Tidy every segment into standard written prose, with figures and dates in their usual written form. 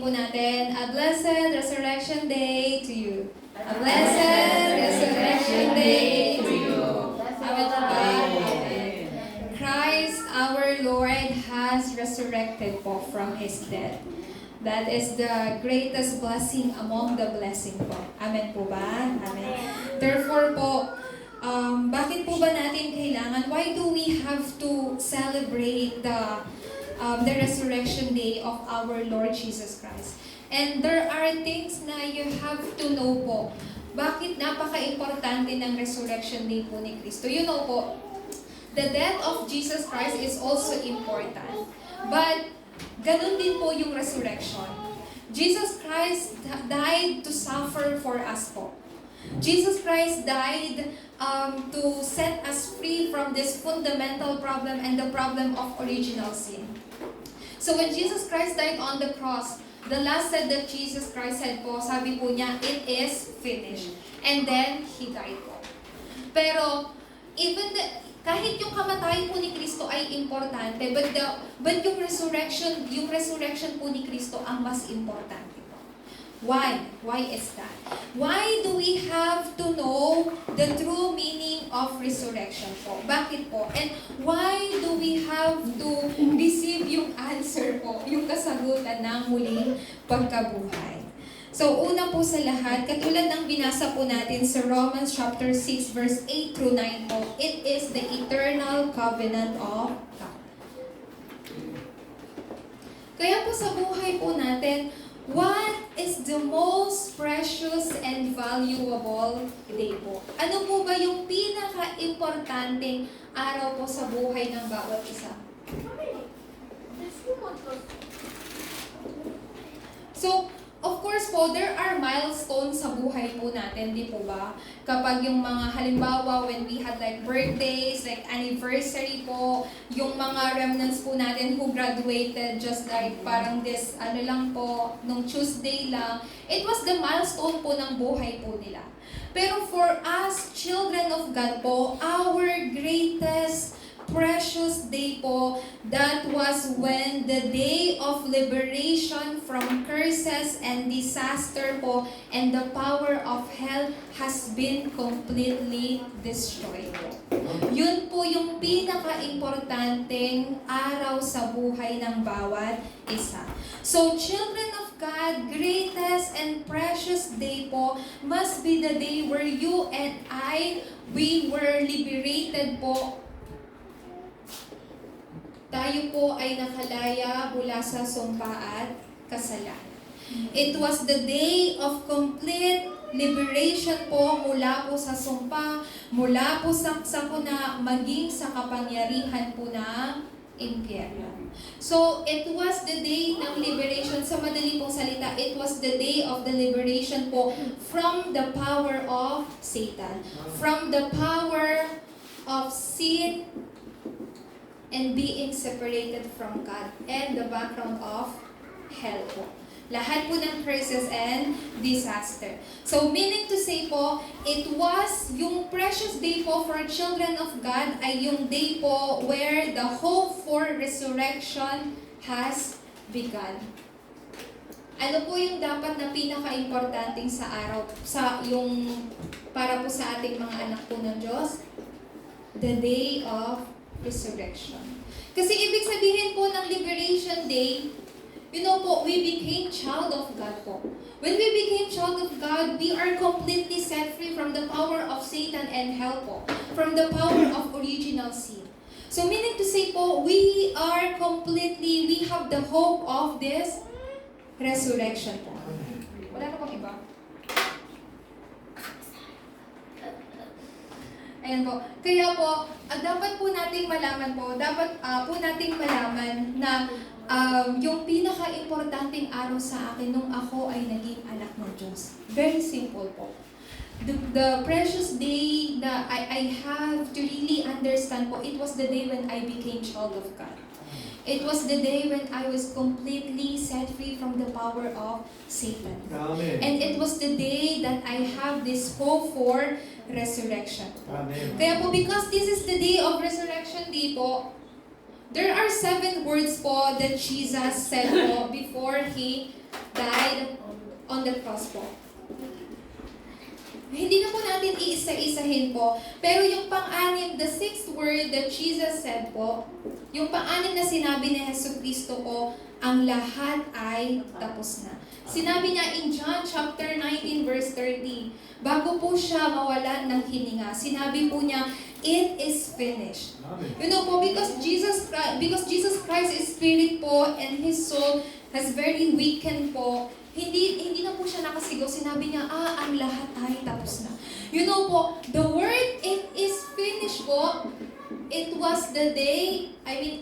po natin, a blessed Resurrection Day to you. A blessed Resurrection Day to you. Amen po ba? Christ our Lord has resurrected po from His death. That is the greatest blessing among the blessing po. Amen po ba? Amen. Therefore po, bakit po ba natin kailangan? Why do we have to celebrate the resurrection day of our Lord Jesus Christ? And there are things na you have to know po. Bakit napaka-importante ng resurrection day po ni Kristo? You know po, the death of Jesus Christ is also important. But ganun din po yung resurrection. Jesus Christ died to suffer for us po. Jesus Christ died to set us free from this fundamental problem and the problem of original sin. So when Jesus Christ died on the cross, the last said that Jesus Christ said po, sabi po niya, it is finished. And then, He died po. Pero, kahit yung kamatayan po ni Kristo ay importante, but yung resurrection po ni Kristo ang mas importante po. Why? Why is that? Why do we have to know the true meaning of resurrection po? Bakit po? And why do we have to receive yung answer po, yung kasagutan ng muling pagkabuhay? So, una po sa lahat, katulad ng binasa po natin sa Romans chapter 6, verse 8 through 9 po, it is the eternal covenant of God. Kaya po sa buhay po natin, what is the most precious and valuable day po? Ano po ba yung pinaka-importanting araw po sa buhay ng bawat isa? So, of course po, there are milestones sa buhay po natin, di po ba? Kapag yung mga halimbawa, when we had like birthdays, like anniversary po, yung mga remnants po natin who graduated just like parang this, lang po, nung Tuesday lang, it was the milestone po ng buhay po nila. Pero for us, children of God po, our greatest precious day po, that was when the day of liberation from curses and disaster po, and the power of hell has been completely destroyed po. Yun po yung pinaka-importanteng araw sa buhay ng bawat isa. So, children of God, greatest and precious day po must be the day where you and we were liberated po. Tayo po ay nakalaya mula sa sumpa at kasalanan. It was the day of complete liberation po mula po sa sumpa, mula po sa sakuna, maging sa kapangyarihan po ng impyerno. So, it was the day ng liberation. Sa madali pong salita, it was the day of the liberation po from the power of Satan, from the power of sin, and being separated from God, and the background of hell po. Lahat po ng curses and disaster. So, meaning to say po, it was yung precious day po for children of God ay yung day po where the hope for resurrection has begun. Ano po yung dapat na pinaka-importanting sa araw, sa yung para po sa ating mga anak po ng Diyos? The day of resurrection. Kasi ibig sabihin po ng Liberation Day, you know po, we became child of God po. When we became child of God, we are completely set free from the power of Satan and hell po, from the power of original sin. So meaning to say po, we have the hope of this resurrection po. Wala na pong iba? Ayan po. Kaya po, dapat po nating malaman na yung pinaka-importanting araw sa akin nung ako ay naging anak ng Diyos. Very simple po. The precious day na I have to really understand po, it was the day when I became child of God. It was the day when I was completely set free from the power of Satan. Amen. And it was the day that I have this hope for resurrection. Amen. Kaya po, because this is the day of resurrection day po, there are 7 words po that Jesus said po before He died on the cross po. Hindi na po natin iisa-isahin po. Pero yung pang-anim, the sixth word that Jesus said po, yung pang-anim na sinabi ni Jesucristo po, ang lahat ay tapos na. Sinabi niya in John chapter 19 verse 30, bago po siya mawalan ng hininga, sinabi po niya, it is finished. You know po, because Jesus Christ is spirit po and His soul has very weakened po, hindi na po siya nakasigaw. Sinabi niya, ang lahat ay tapos na. You know po, the word it is finished po, it was the day,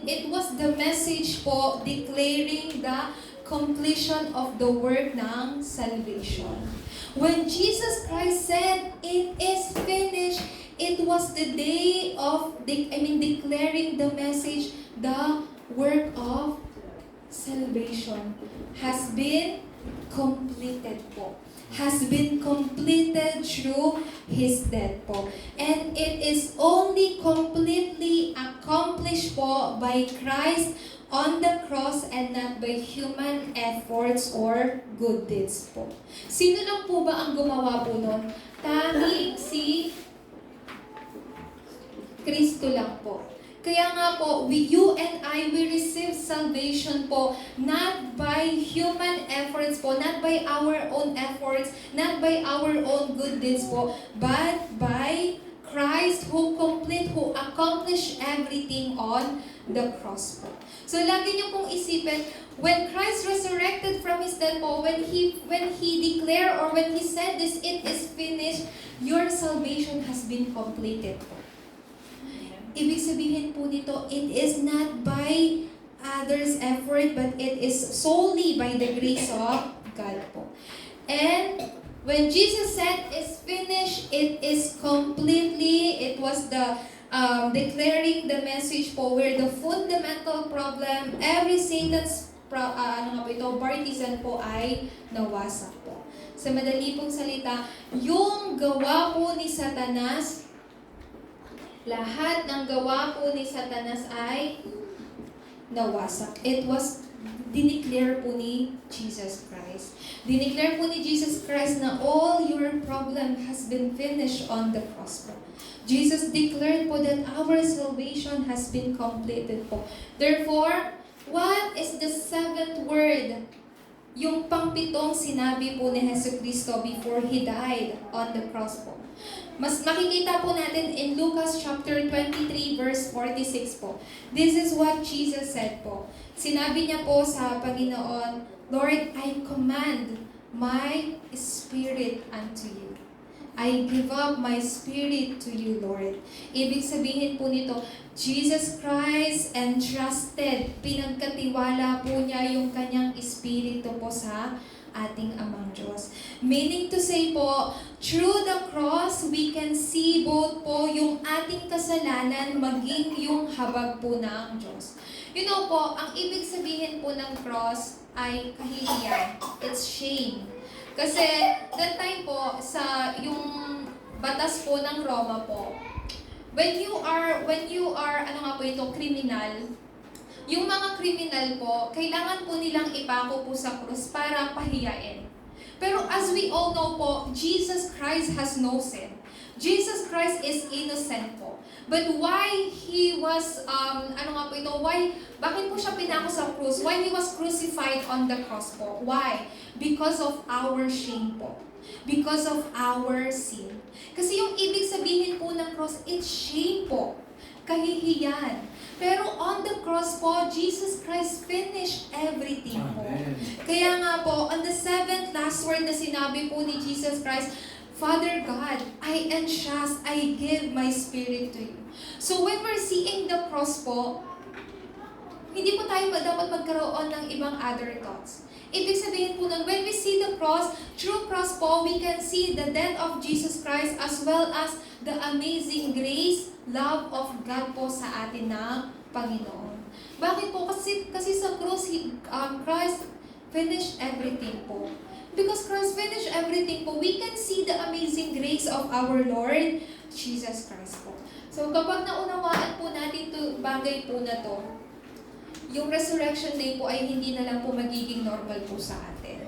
it was the message po declaring the completion of the work ng salvation. When Jesus Christ said, it is finished, it was the day of, declaring the message, the work of salvation has been completed po. Has been completed through His death po. And it is only completely accomplished po by Christ on the cross and not by human efforts or good deeds po. Sino lang po ba ang gumawa po nun? Tanging si Kristo lang po. Kaya nga po, you and I, we receive salvation po, not by human efforts po, not by our own efforts, not by our own good deeds po, but by Christ who accomplished everything on the cross po. So lagi niyo pong isipin, when Christ resurrected from His death po, when He declared or when He said this, it is finished, your salvation has been completed po. Ibig sabihin po nito, it is not by others' effort, but it is solely by the grace of God po. And when Jesus said, it's finished, it is completely, it was the declaring the message po where the fundamental problem, every Satan's partisan po ay nawasak po. Sa madali pong salita, yung gawa po ni Satanas, lahat ng gawa po ni Satanas ay nawasak. It was dineclare po ni Jesus Christ. Dineclare po ni Jesus Christ na all your problem has been finished on the cross po. Jesus declared po that our salvation has been completed po. Therefore, what is the seventh word? Yung pangpitong sinabi po ni Jesucristo before He died on the cross po. Mas makikita po natin in Lucas chapter 23 verse 46 po. This is what Jesus said po. Sinabi niya po sa Panginoon, Lord, I command my spirit unto you. I give up my spirit to you, Lord. Ibig sabihin po nito, Jesus Christ entrusted, pinagkatiwala po niya yung kanyang espiritu po sa ating Amang Diyos. Meaning to say po, through the cross, we can see both po yung ating kasalanan maging yung habag po ng Diyos. You know po, ang ibig sabihin po ng cross ay kahihiyan. It's shame. Kasi that time po, sa yung batas po ng Roma po, when you are kriminal, yung mga kriminal po, kailangan po nilang ipako po sa krus para pahiyain. Pero as we all know po, Jesus Christ has no sin. Jesus Christ is innocent po. But why He was, bakit po siya pinako sa krus? Why He was crucified on the cross po? Why? Because of our shame po. Because of our sin. Kasi yung ibig sabihin po ng cross, it's shame po. Kahihiyan. Pero on the cross po, Jesus Christ finished everything po. Amen. Kaya nga po, on the seventh last word na sinabi po ni Jesus Christ, Father God, I entrust, I give my spirit to you. So when we're seeing the cross po, hindi po tayo dapat magkaroon ng ibang other thoughts. Ibig sabihin po nun, when we see the cross, through cross po, we can see the death of Jesus Christ as well as the amazing grace, love of God po sa atin ng Panginoon. Bakit po? Kasi sa cross, Christ finished everything po. Because Christ finished everything po, we can see the amazing grace of our Lord Jesus Christ po. So kapag naunawaan po natin to bagay po na to, yung Resurrection Day po ay hindi na lang po magiging normal po sa atin.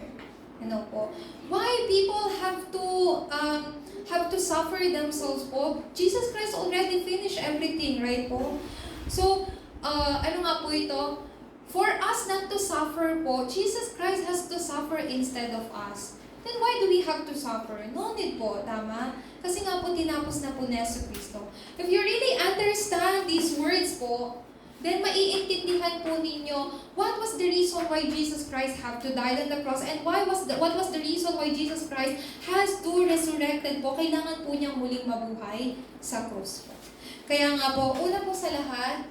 Ano po? Why people have to suffer themselves po? Jesus Christ already finished everything, right po? So, ano nga po ito? For us not to suffer po, Jesus Christ has to suffer instead of us. Then why do we have to suffer? No need po, tama? Kasi nga po tinapos na po ni Yesu Cristo. If you really understand these words po, then maiintindihan po ninyo what was the reason why Jesus Christ had to die on the cross and what was the reason why Jesus Christ has to resurrected po. Kailangan po niyang muling mabuhay sa cross po. Kaya nga po, una po sa lahat,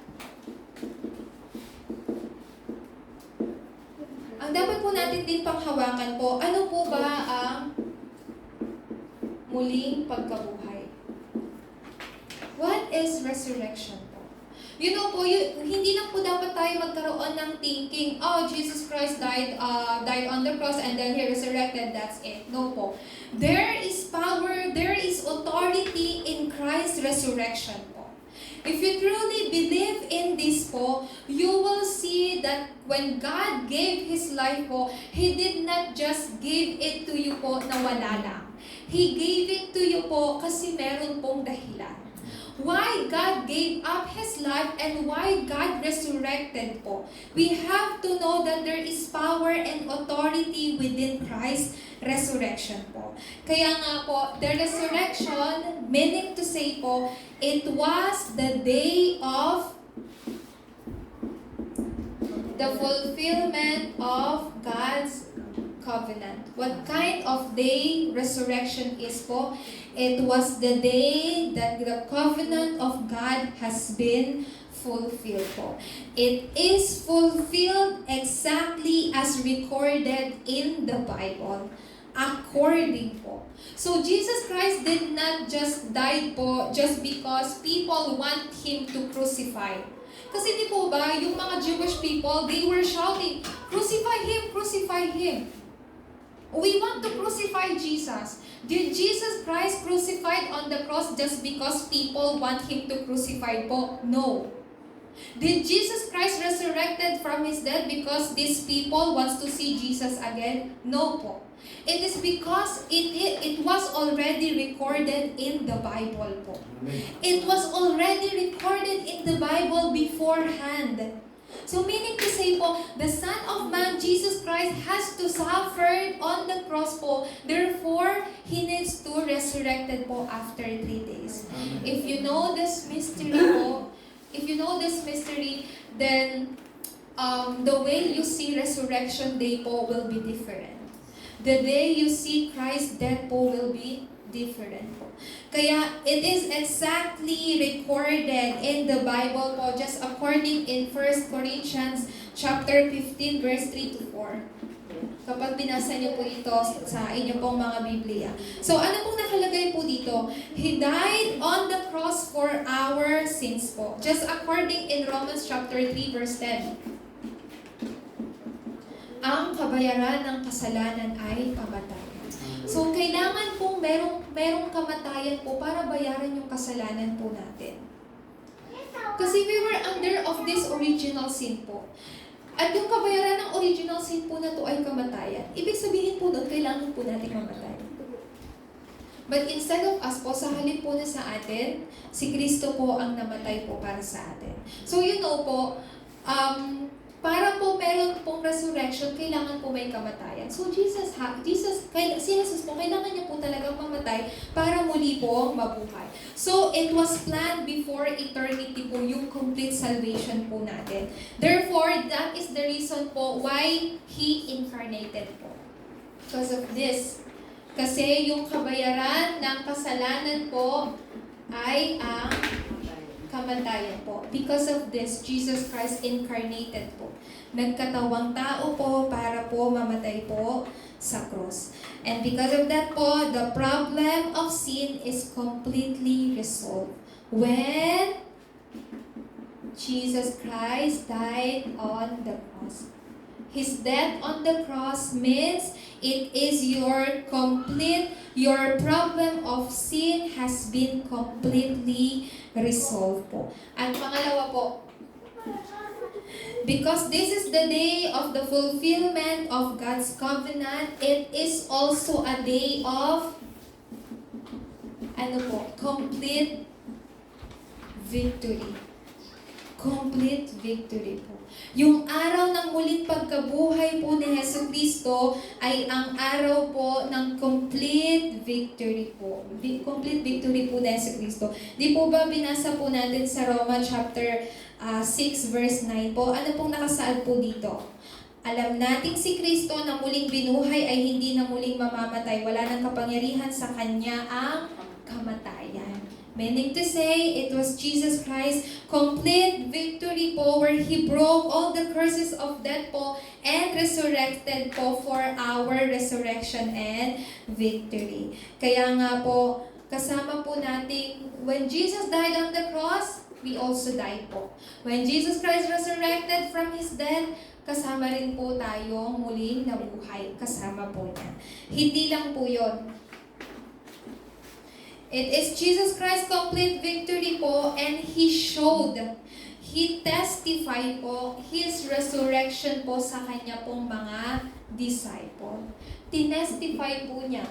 ang dapat po natin din panghawakan po, ano po ba ang muling pagkabuhay? What is resurrection? You know po, hindi lang po dapat tayo magkaroon ng thinking, oh, Jesus Christ died on the cross and then He resurrected, that's it. No po. There is power, there is authority in Christ's resurrection po. If you truly believe in this po, you will see that when God gave His life po, He did not just give it to you po na wala lang. He gave it to you po kasi meron pong dahilan. Why God gave up His life and why God resurrected po. We have to know that there is power and authority within Christ's resurrection po. Kaya nga po, the resurrection, meaning to say po, it was the day of the fulfillment of God's covenant. What kind of day resurrection is po? It was the day that the covenant of God has been fulfilled po. It is fulfilled exactly as recorded in the Bible. According po. So Jesus Christ did not just die po just because people want Him to crucify. Kasi di po ba, yung mga Jewish people, they were shouting, "Crucify Him! Crucify Him!" We want to crucify Jesus. Did Jesus Christ crucified on the cross just because people want Him to crucify po? No. Did Jesus Christ resurrected from His dead because these people wants to see Jesus again? No po. It is because it was already recorded in the Bible po. It was already recorded in the Bible beforehand. So meaning to say po, the Son of Man, Jesus Christ, has to suffer on the cross po. Therefore, He needs to resurrected po after 3 days. If you know this mystery po, then the way you see Resurrection Day po will be different. The day you see Christ's death po will be different po. Kaya it is exactly recorded in the Bible po, just according in 1 Corinthians chapter 15 verse 3 to 4. Kapag binasa niyo po ito sa inyong pong mga Biblia. So ano pong nakalagay po dito? He died on the cross for our sins po. Just according in Romans chapter 3 verse 10. Ang kabayaran ng kasalanan ay kamatayan. So, kailangan pong merong kamatayan po para bayaran yung kasalanan po natin. Kasi we were under of this original sin po. At yung kabayaran ng original sin po na to ay kamatayan. Ibig sabihin po doon, kailangan po natin mamatay. But instead of us po, sa halip po na sa atin, si Kristo po ang namatay po para sa atin. So, you know po, para po meron pong resurrection, kailangan po may kamatayan. So si Jesus po, kailangan niya po talagang mamatay para muli po mabuhay. So it was planned before eternity po yung complete salvation po natin. Therefore, that is the reason po why He incarnated po. Because of this. Kasi yung kabayaran ng kasalanan po ay ang kamatayan po. Because of this, Jesus Christ incarnated po. Nagkatawang tao po para po mamatay po sa cross. And because of that po, the problem of sin is completely resolved. When Jesus Christ died on the cross. His death on the cross means it is your problem of sin has been completely resolved po. At pangalawa po, Because this is the day of the fulfillment of God's covenant, it is also a day of, complete victory. Complete victory po. Yung araw ng muling pagkabuhay po ni Hesus Kristo ay ang araw po ng complete victory po. Complete victory po ni Hesus Kristo. Di po ba binasa po natin sa Roma chapter 6 verse 9 po? Ano pong nakasaad po dito? Alam nating si Kristo na muling binuhay ay hindi na muling mamamatay. Wala nang kapangyarihan sa Kanya ang kamatayan. Meaning to say, it was Jesus Christ complete victory po where He broke all the curses of death po and resurrected po for our resurrection and victory. Kaya nga po, kasama po natin, when Jesus died on the cross, we also died po. When Jesus Christ resurrected from His death, kasama rin po tayong muling nabuhay. Kasama po niya. Hindi lang po yun. It is Jesus Christ's complete victory po, and He showed, He testified po His resurrection po sa Kanya pong mga disciple. Tinestify po niya.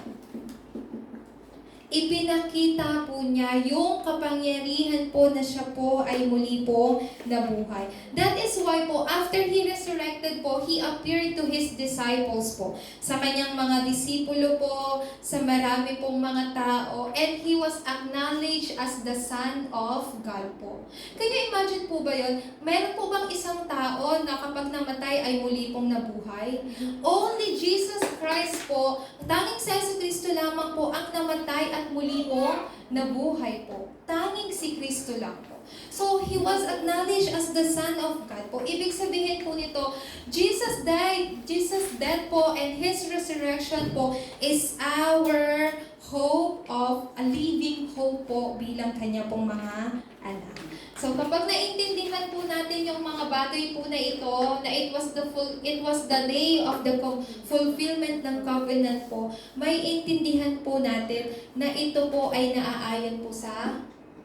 Ipinakita po niya yung kapangyarihan po na siya po ay muli po nabuhay. That is why po, after He resurrected po, He appeared to His disciples po. Sa Kanyang mga disipulo po, sa marami pong mga tao, and He was acknowledged as the Son of God po. Kaya imagine po ba yun? Meron po bang isang tao na kapag namatay ay muli pong nabuhay? Only Jesus Christ po, tanging si Yesu Kristo lamang po ang namatay at muli po nabuhay po. Tanging si Kristo lang po. So, He was acknowledged as the Son of God po. Ibig sabihin po nito, Jesus died, Jesus' death po, and His resurrection po is our hope of a living hope po bilang Kanya pong mga anak. So kapag naintindihan po natin yung mga bagay po na ito, na it was the day of the fulfillment ng covenant po, may intindihan po natin na ito po ay naaayon po sa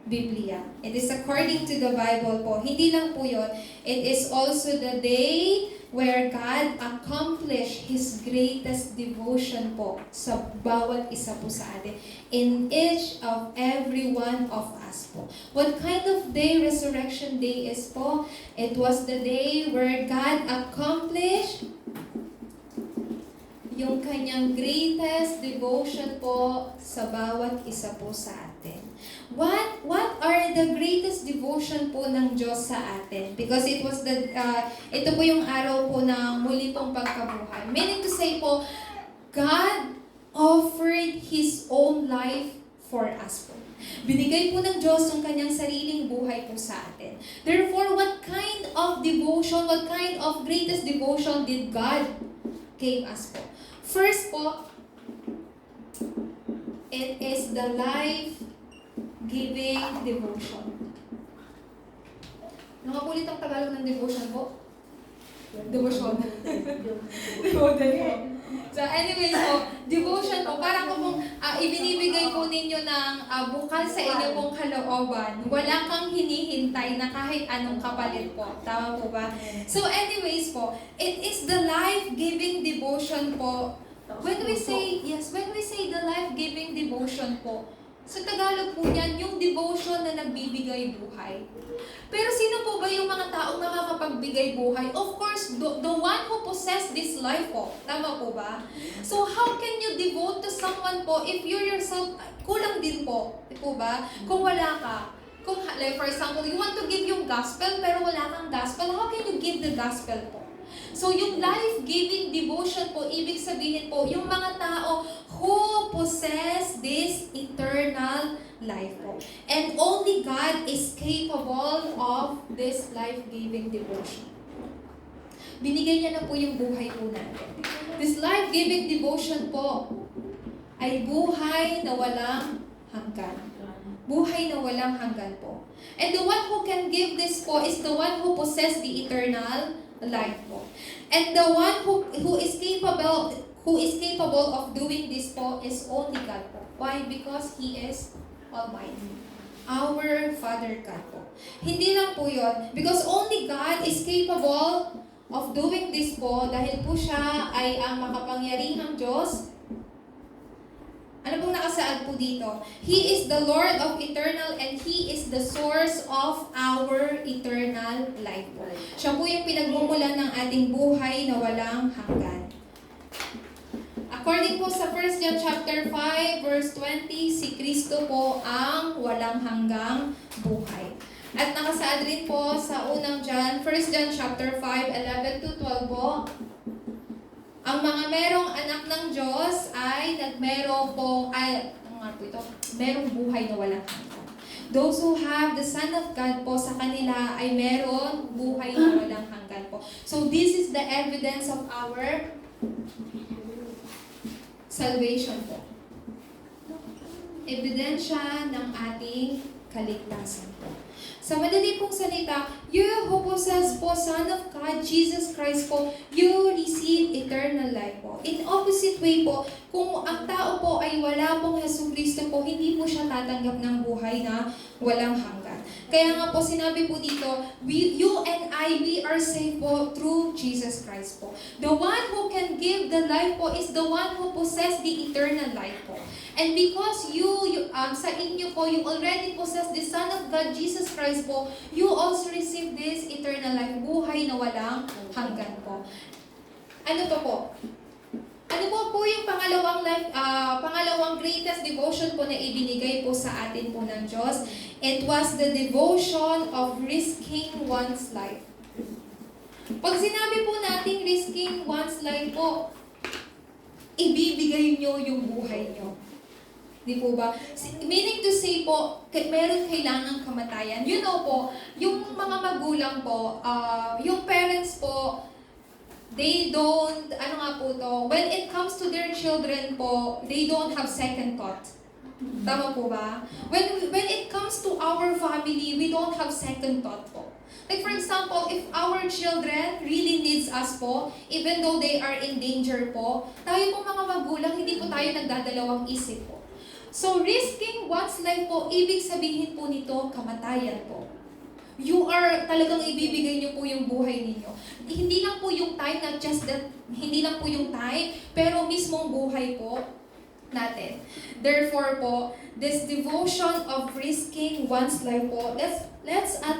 Biblia. It is according to the Bible po. Hindi lang po yun. It is also the day where God accomplished His greatest devotion po sa bawat isa po sa atin. In each of every one of us po. What kind of day Resurrection Day is po? It was the day where God accomplished yung Kanyang greatest devotion po sa bawat isa po sa atin. What are the greatest devotion po ng Diyos sa atin? Because it was ito po yung araw po ng muli pong pagkabuhay. Meaning to say po, God offered His own life for us po. Binigay po ng Diyos yung Kanyang sariling buhay po sa atin. Therefore, what kind of devotion, what kind of greatest devotion did God give us po? First po, it is the life-giving devotion. Nakapulit ang Tagalog ng devotion po? Devotion. Devotion. So anyways po, devotion po, parang kung ibinibigay po ninyo ng bukal sa inyo pong kalooban, wala kang hinihintay na kahit anong kapalit po. Tama po ba? So anyways po, it is the life-giving devotion po. When we say the life-giving devotion po, sa Tagalog po yan, yung devotion na nagbibigay buhay. Pero sino po ba yung mga taong nakakapagbigay buhay? Of course, the one who possess this life po. Tama po ba? So how can you devote to someone po if you yourself, kulang din po. Di po ba? Kung wala ka. Kung, like for example, you want to give yung gospel pero wala kang gospel, how can you give the gospel po? So yung life-giving devotion po, ibig sabihin po, yung mga tao who possess this eternal life po. And only God is capable of this life-giving devotion. Binigay niya na po yung buhay po natin. This life-giving devotion po ay buhay na walang hanggan. Buhay na walang hanggan po. And the one who can give this po is the one who possess the eternal life po. And the one who is capable of doing this po is only God po. Why? Because He is Almighty. our Father God po. Hindi lang po yun, because only God is capable of doing this po dahil po siya ay ang makapangyarihang Diyos. Ano pong nakasaad po dito? He is the Lord of eternal and He is the source of our eternal life po. Siya po yung pinagmumulan ng ating buhay na walang hanggan. According po sa 1 John chapter 5 verse 20, si Kristo po ang walang hanggang buhay. At nakasaad rin po sa unang John, 1 John chapter 5, 11 to 12 po, ang mga merong anak ng Diyos ay merong buhay na walang hanggan. Those who have the Son of God po sa kanila ay meron buhay na walang hanggan po. So this is the evidence of our salvation po. Ebidensya ng ating kaligtasan po. Sa madali pong salita, you who possess po Son of God, Jesus Christ po, you receive eternal life po. In opposite way po, kung ang tao po ay wala pong Jesucristo po, hindi po siya tatanggap ng buhay na walang hanggan. Kaya nga po sinabi po dito, you and I, we are saved po through Jesus Christ po. The one who can give the life po is the one who possess the eternal life po. And because sa inyo po, you already possess the Son of God, Jesus Christ po, you also receive this eternal life, buhay na walang hanggan po. Ano to po? Ano po yung pangalawang greatest devotion po na ibinigay po sa atin po ng Diyos? It was the devotion of risking one's life. Pag sinabi po natin risking one's life po, ibibigay nyo yung buhay nyo. Di po ba? Meaning to say po, meron kailangang kamatayan. You know po, yung mga magulang po, yung parents po, they don't, when it comes to their children po, they don't have second thought. Tama po ba? When it comes to our family, we don't have second thought po. Like for example, if our children really needs us po, even though they are in danger po, tayo po mga magulang, hindi po tayo nagdadalawang isip po. So, risking one's life po, ibig sabihin po nito, kamatayan po. You are talagang ibibigay niyo po yung buhay ninyo. Hindi lang po yung time, not just that, hindi lang po yung time, pero mismong buhay po natin. Therefore po, this devotion of risking one's life po, let's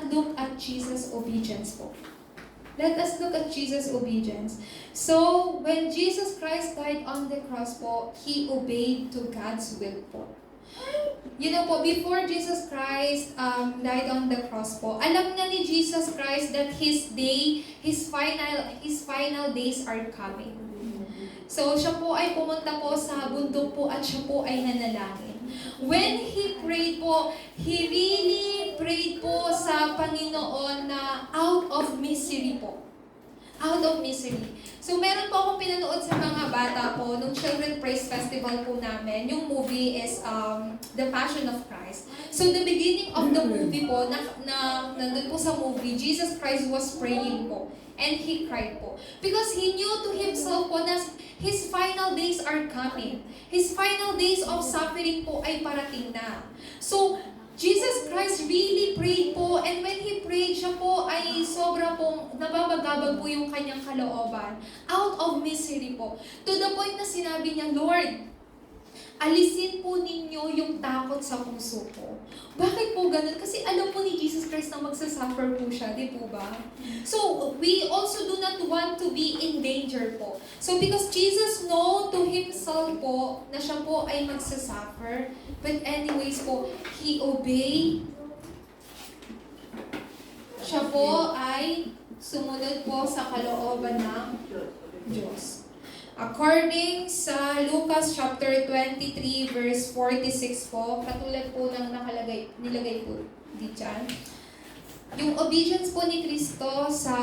look at Jesus' obedience po. Let us look at Jesus' obedience. So, when Jesus Christ died on the cross po, He obeyed to God's will po. You know po, before Jesus Christ died on the cross po, alam na ni Jesus Christ that His final days are coming. So, siya po ay pumunta po sa bundok po at siya po ay nanalangin. When He prayed po, He really prayed po sa Panginoon na out of misery po. Out of misery. So, meron po akong pinanood sa mga bata po, nung Children Praise Festival po namin, yung movie is The Passion of Christ. So, the beginning of the movie po, nandun po sa movie, Jesus Christ was praying po. And He cried po. Because He knew to Himself po na His final days are coming. His final days of suffering po ay parating na. So, Jesus Christ really prayed po, and when He prayed, siya po ay sobra pong nababagabag po yung kanyang kalooban. Out of misery po. To the point na sinabi niya, Lord, alisin po ninyo yung takot sa puso ko. Bakit po ganun? Kasi alam po ni Jesus Christ na magsasuffer po siya, di po ba? So, we also do not want to be in danger po. So, because Jesus know to Himself po na siya po ay magsasuffer, but anyways po, He obey. Siya po ay sumunod po sa kalooban ng Diyos. According sa Lucas chapter 23 verse 46 po, katulad po ng nilagay po dyan, yung obedience po ni Kristo sa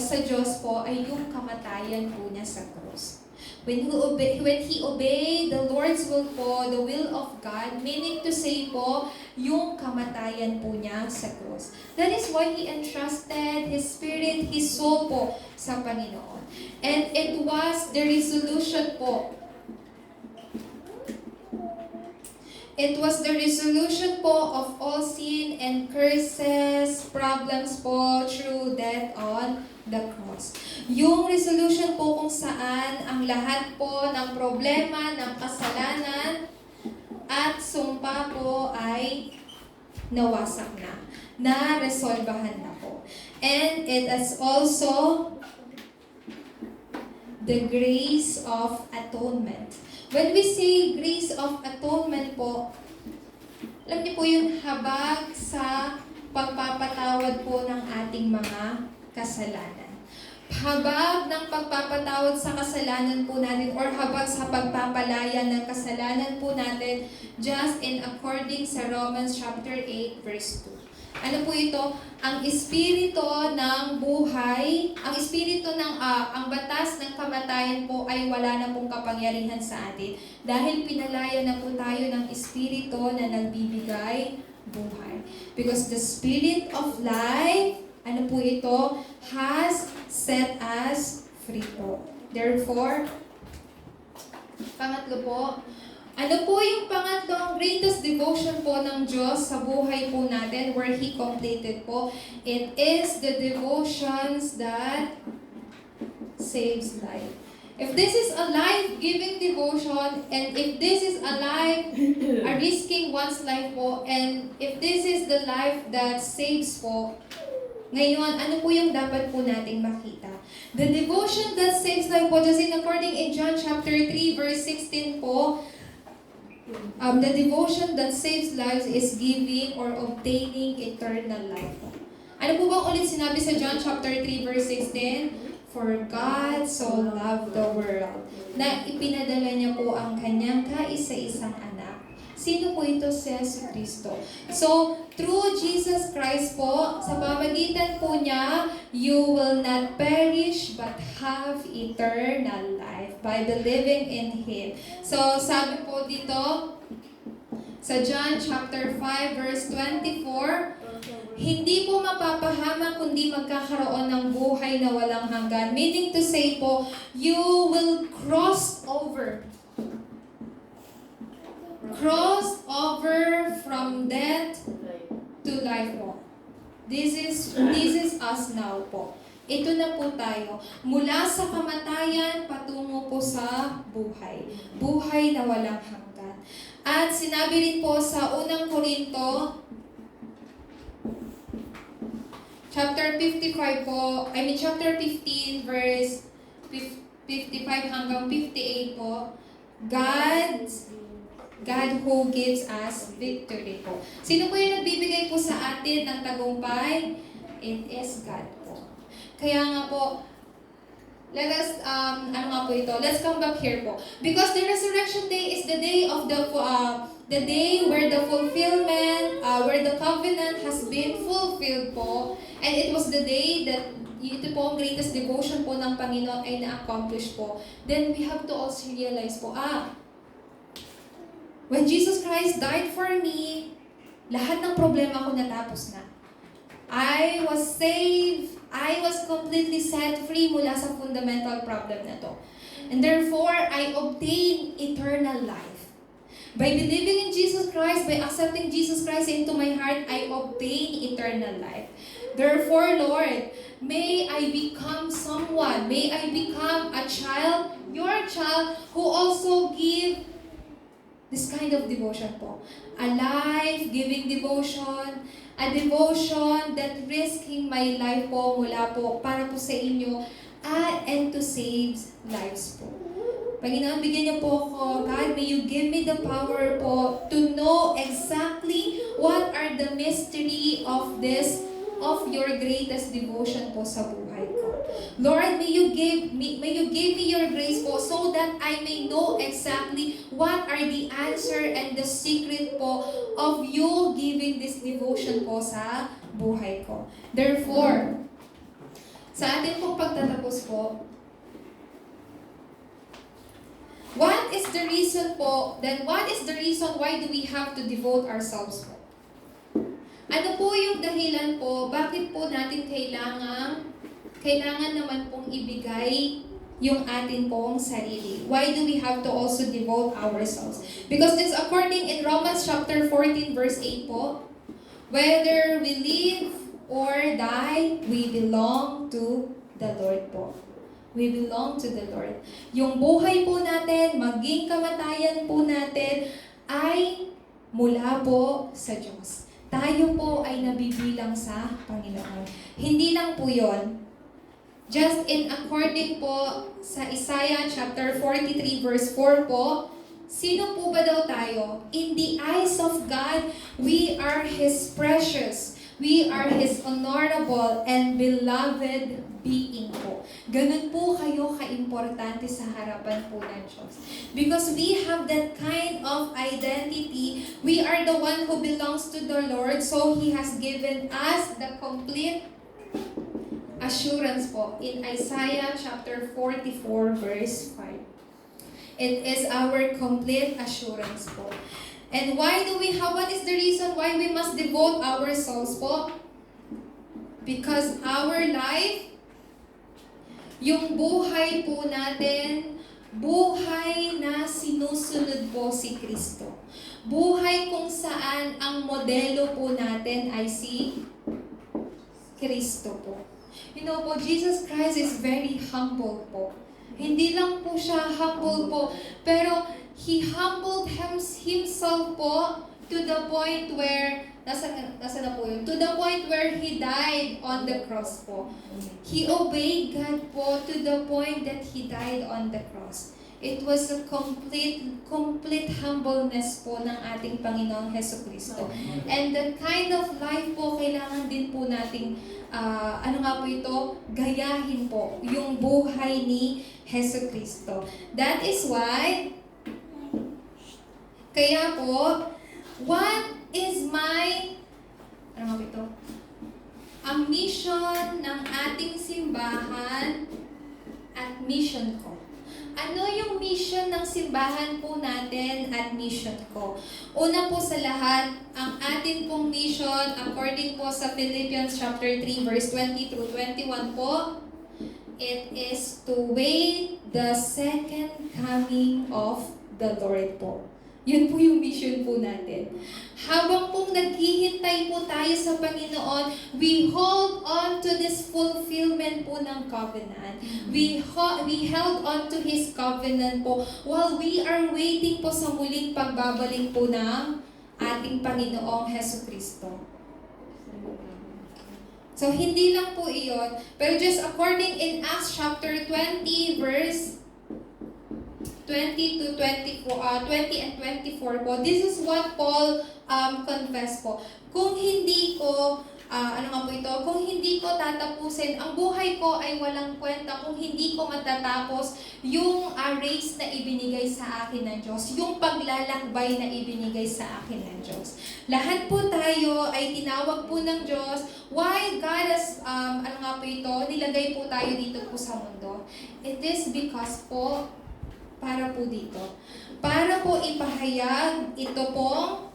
sa Diyos po ay yung kamatayan po niya sa cross. When he obeyed the Lord's will po, the will of God, meaning to say po, yung kamatayan po niya sa cross. That is why He entrusted His spirit, His soul po sa Panginoon. And it was the resolution po. It was the resolution po of all sin and curses, problems po through death on the cross. Yung resolution po kung saan ang lahat po ng problema, ng kasalanan at sumpa po ay nawasak na resolbahan na po. And it is also the grace of atonement. When we say grace of atonement po, alam niyo po yung habag sa pagpapatawad po ng ating mga kasalanan. Habag ng pagpapatawad sa kasalanan po natin or habag sa pagpapalaya ng kasalanan po natin just in according sa Romans chapter 8 verse 2. Ano po ito? Ang espiritu ng buhay, ang espiritu ng ang batas ng kamatayan po ay wala na pong kapangyarihan sa atin dahil pinalaya na po tayo ng espiritu na nagbibigay buhay. Because the spirit of life, ano po ito, has set us free po. Therefore, pangatlo po, ano po yung pangatlong greatest devotion po ng Diyos sa buhay po natin where He completed po? It is the devotions that saves life. If this is a life-giving devotion, and if this is a risking one's life po, and if this is the life that saves po, ngayon, ano po yung dapat po nating makita? The devotion that saves life po, just in according in John chapter 3 verse 16 po, the devotion that saves lives is giving or obtaining eternal life. Ano po bang ulit sinabi sa John chapter 3 verse 16? For God so loved the world, na ipinadala niya po ang kanyang kaisa-isang anak. Sino po ito? Si Jesucristo. So, through Jesus Christ po, sa pamagitan po niya, you will not perish but have eternal life by believing in Him. So, sabi po dito, sa John chapter 5 verse 24, hindi po mapapahama kundi magkakaroon ng buhay na walang hanggan. Meaning to say po, you will cross over from death to life po. This is us now po. Ito na po tayo. Mula sa kamatayan patungo po sa buhay. Buhay na walang hanggan. At sinabi rin po sa unang Korinto, chapter 55 po, chapter 15 verse 55 hanggang 58 po, God who gives us victory po. Sino po yung nagbibigay po sa atin ng tagumpay? It is God po. Kaya nga po, let us, let's come back here po. Because the resurrection day is the day of the day where the fulfillment, where the covenant has been fulfilled po. And it was the day that ito po ang greatest devotion po ng Panginoon ay na-accomplish po. Then we have to also realize po, when Jesus Christ died for me, lahat ng problema ko natapos na. I was saved, I was completely set free mula sa fundamental problem na to. And therefore, I obtained eternal life. By believing in Jesus Christ, by accepting Jesus Christ into my heart, I obtain eternal life. Therefore, Lord, may I become someone, may I become a child, your child, who also give this kind of devotion po. A life-giving devotion, a devotion that risking my life po mula po para po sa inyo and to save lives po. Panginoon, bigyan niyo po ako, God, may you give me the power po to know exactly what are the mystery of your greatest devotion po sa buhay ko. Lord, may you give me your grace po so that I may know exactly what are the answer and the secret po of you giving this devotion po sa buhay ko. Therefore, sa ating pong pagtatapos po, what is the reason why do we have to devote ourselves po? Ano po yung dahilan po, bakit po natin kailangan naman pong ibigay yung atin pong sarili. Why do we have to also devote ourselves? Because it's according in Romans chapter 14 verse 8 po, whether we live or die, we belong to the Lord po. We belong to the Lord. Yung buhay po natin, maging kamatayan po natin, ay mula po sa Diyos. Tayo po ay nabibilang sa Panginoon. Hindi lang po yon. Just in according po sa Isaiah chapter 43 verse 4 po, sino po ba daw tayo? In the eyes of God, we are His precious. We are His honorable and beloved being po. Ganun po kayo ka-importante sa harapan po ng Diyos. Because we have that kind of identity. We are the one who belongs to the Lord. So He has given us the complete assurance po in Isaiah chapter 44 verse 5. It is our complete assurance po. And why do we have, what is the reason why we must devote ourselves po? Because our life, yung buhay po natin, buhay na sinusunod po si Kristo. Buhay kung saan ang modelo po natin ay si Kristo po. You know po, Jesus Christ is very humble po. Hindi lang po siya humble po, pero He humbled Himself po to the point where, nasa na po yun? To the point where He died on the cross po. He obeyed God po to the point that He died on the cross. It was a complete humbleness po ng ating Panginoong Hesukristo. And that kind of life po, kailangan din po nating, gayahin po yung buhay ni Hesukristo. That is why, kaya po, what is my, ang mission ng ating simbahan at mission ko. Ano yung mission ng simbahan po natin at mission ko? Una po sa lahat, ang atin pong mission, according po sa Philippians chapter 3, verse 20 through 21 po, it is to wait the second coming of the Lord po. Yun po yung mission po natin. Habang pong naghihintay po tayo sa Panginoon, we hold on to this fulfillment po ng covenant. We held on to His covenant po while we are waiting po sa muling pagbabalik po ng ating Panginoong Hesukristo. So, hindi lang po iyon, pero just according in Acts chapter 20, verse 20 and 24 po. This is what Paul confessed po. Kung hindi ko, kung hindi ko tatapusin, ang buhay ko ay walang kwenta kung hindi ko matatapos yung race na ibinigay sa akin ng Diyos, yung paglalakbay na ibinigay sa akin ng Diyos. Lahat po tayo ay tinawag po ng Diyos. Why God has, nilagay po tayo dito po sa mundo? It is because po, para po dito. Para po ipahayag ito pong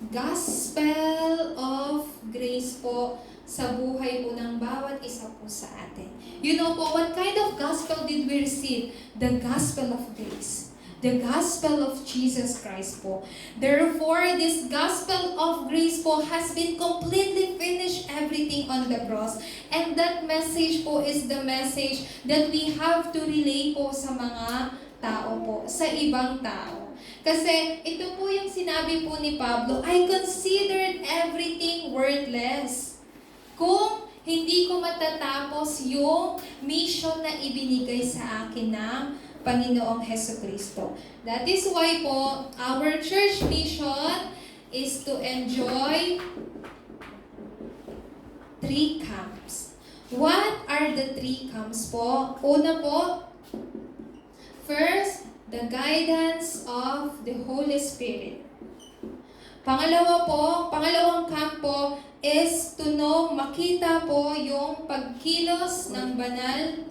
gospel of grace po sa buhay po ng bawat isa po sa atin. You know po, what kind of gospel did we receive? The gospel of grace. The gospel of Jesus Christ po. Therefore, this gospel of grace po has been completely finished everything on the cross. And that message po is the message that we have to relay po sa mga tao po, sa ibang tao. Kasi ito po yung sinabi po ni Pablo, I considered everything worthless kung hindi ko matatapos yung mission na ibinigay sa akin ng Panginoong Hesukristo. That is why po, our church mission is to enjoy 3 camps. What are the 3 camps po? Una po, first, the guidance of the Holy Spirit. Pangalawang camp po is to know, makita po yung pagkilos ng banal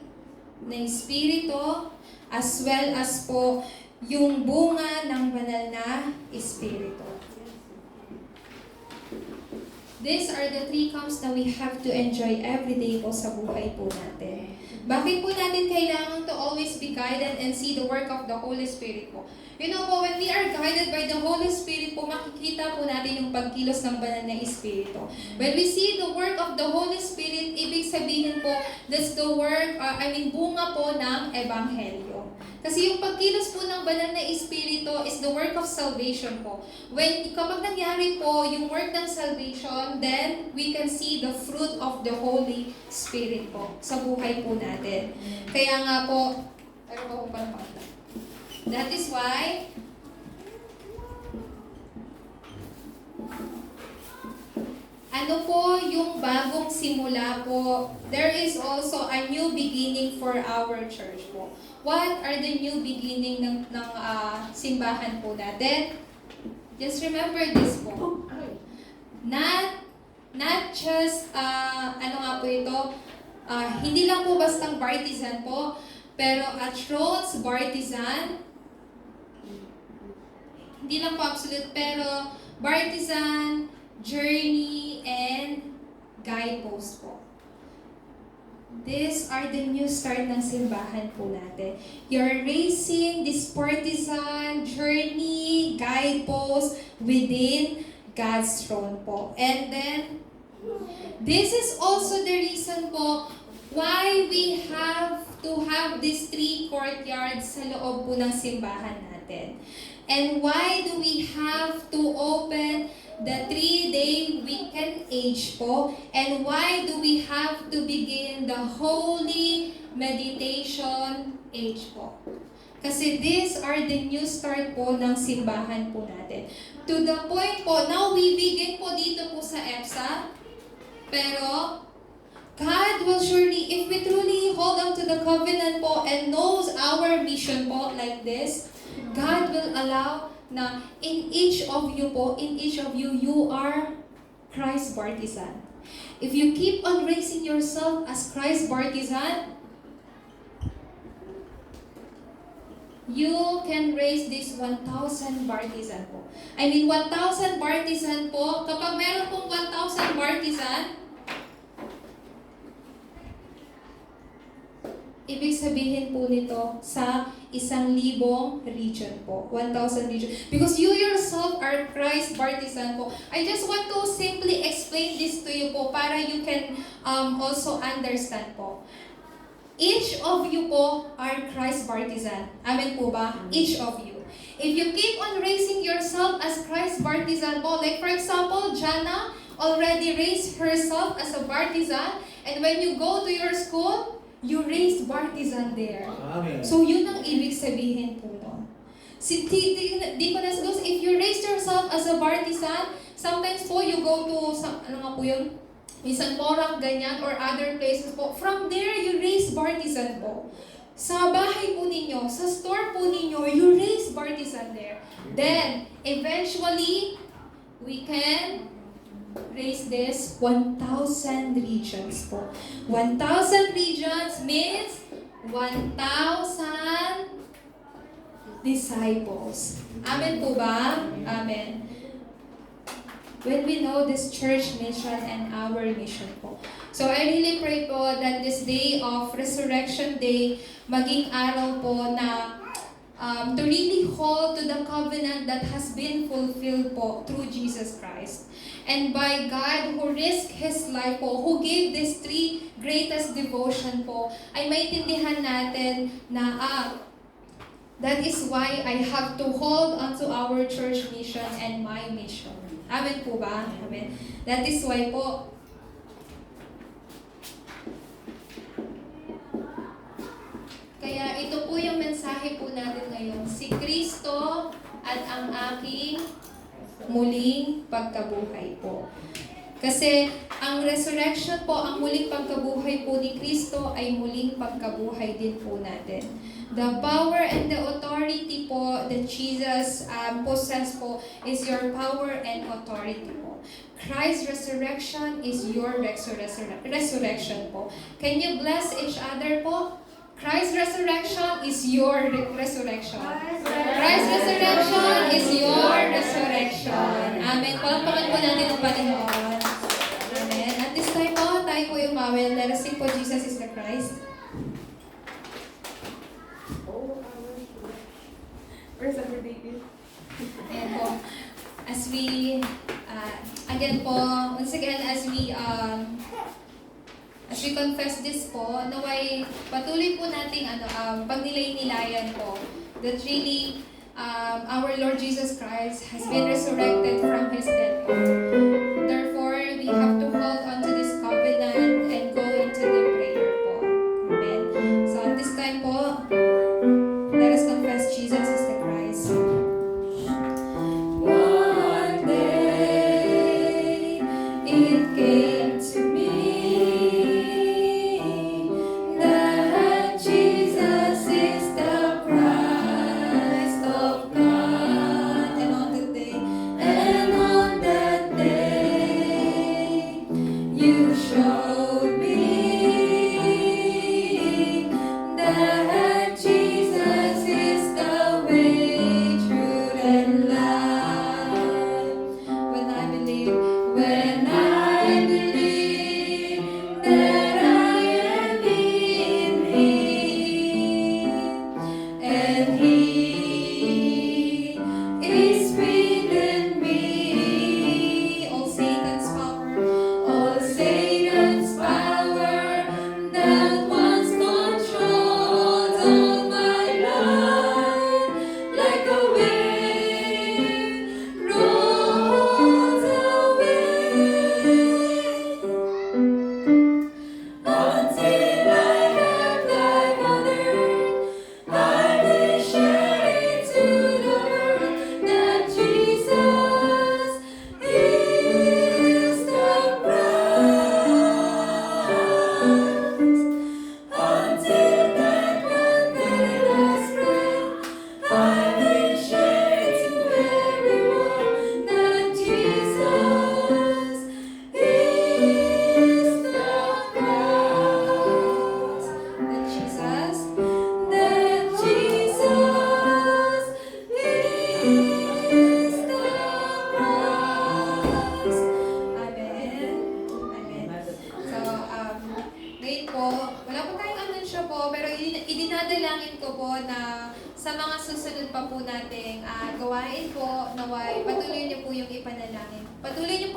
na Espiritu as well as po yung bunga ng banal na Espiritu. These are the three camps na we have to enjoy every day po sa buhay po natin. Bakit po natin kailangan to always be guided and see the work of the Holy Spirit po? You know po, when we are guided by the Holy Spirit po, makikita po natin yung pagkilos ng banal na Espiritu. When we see the work of the Holy Spirit, ibig sabihin po, that's the work, bunga po ng Ebanghelyo. Kasi yung pagkilos po ng banal na Espiritu is the work of salvation po. Kapag nangyari po yung work ng salvation, then we can see the fruit of the Holy Spirit po sa buhay po natin. Kaya nga po, that is why ano po yung bagong simula po? There is also a new beginning for our church po. What are the new beginning ng simbahan po natin? Just remember this po. Not just, hindi lang po bastang partisan po, pero a Thrones partisan, hindi lang po absolute, pero partisan, journey, and guidepost po. These are the new start ng simbahan po natin. You're racing this partisan, journey, guidepost within God's throne po. And then, this is also the reason po why we have to have these 3 courtyards sa loob po ng simbahan natin. And why do we have to open the 3-day weekend age po? And why do we have to begin the holy meditation age po? Kasi these are the new start po ng simbahan po natin. To the point po, now we begin po dito po sa EPSA, pero God will surely, if we truly hold on to the covenant po and knows our mission po like this, God will allow na in each of you, you are Christ partisan. If you keep on raising yourself as Christ partisan, you can raise this 1,000 partisan po. 1,000 partisan po. Kapag meron pong 1,000 partisan, ibig sabihin po nito sa 1,000 region po. 1,000 region. Because you yourself are Christ partisan po. I just want to simply explain this to you po para you can also understand po. Each of you po are Christ partisan. Amen po ba? Each of you. If you keep on raising yourself as Christ partisan po, like for example, Jana already raised herself as a partisan, and when you go to your school, you raised partisan there. Amen. So yun ang ibig sabihin po nun. Si Deaconess Luz, if you raise yourself as a partisan, sometimes po you go to, Minsan Porac, ganyan, or other places po. From there, you raise partisan po. Sa bahay po ninyo, sa store po ninyo, you raise partisan there. Then, eventually, we can raise this 1,000 regions po. 1,000 regions means 1,000 disciples. Amen po ba? Amen. When we know this church mission and our mission po. So I really pray po that this day of Resurrection Day, maging araw po na to really hold to the covenant that has been fulfilled po through Jesus Christ. And by God who risked His life po, who gave these 3 greatest devotion po, ay maintindihan natin na that is why I have to hold onto our church mission and my mission. Amen po ba? Amen. That is why po, kaya ito po yung mensahe po natin ngayon. Si Kristo at ang aking muling pagkabuhay po. Kasi ang resurrection po, ang muling pagkabuhay po ni Kristo ay muling pagkabuhay din po natin. The power and the authority po that Jesus possess po is your power and authority po. Christ's resurrection is your resurrection po. Can you bless each other po? Christ's resurrection is your resurrection. Christ's resurrection is your resurrection. Amen. Palakpakan po natin ang Panginoon. we, again po, once again, as we confess this po, naway patuloy po nating pagnilay-nilayan po that really our Lord Jesus Christ has been resurrected from His death po. Therefore, we have to hold on to this covenant and go into the prayer po. Amen. So at this time po, let us confess Jesus is the Christ. One day it came to me that Jesus is the Christ of God, and on that day, you showed me that Jesus is the way, truth, and life. When I believe that I am in Him, and He is within me, all Satan's power that once controlled all my life, like a wave rolls away. Until I have life on earth, I will share it to the world that Jesus is the Christ. Until that one very last breath, I will share it to everyone that Jesus is the Christ. That Jesus is the Christ. Amen. Amen. So, ngayon po, wala po tayong anunsyo po, pero idinadalangin ko po na sa mga susunod pa po nating gawain po, naway patuloy niyo po yung ipanalangin. Patuloy niyo po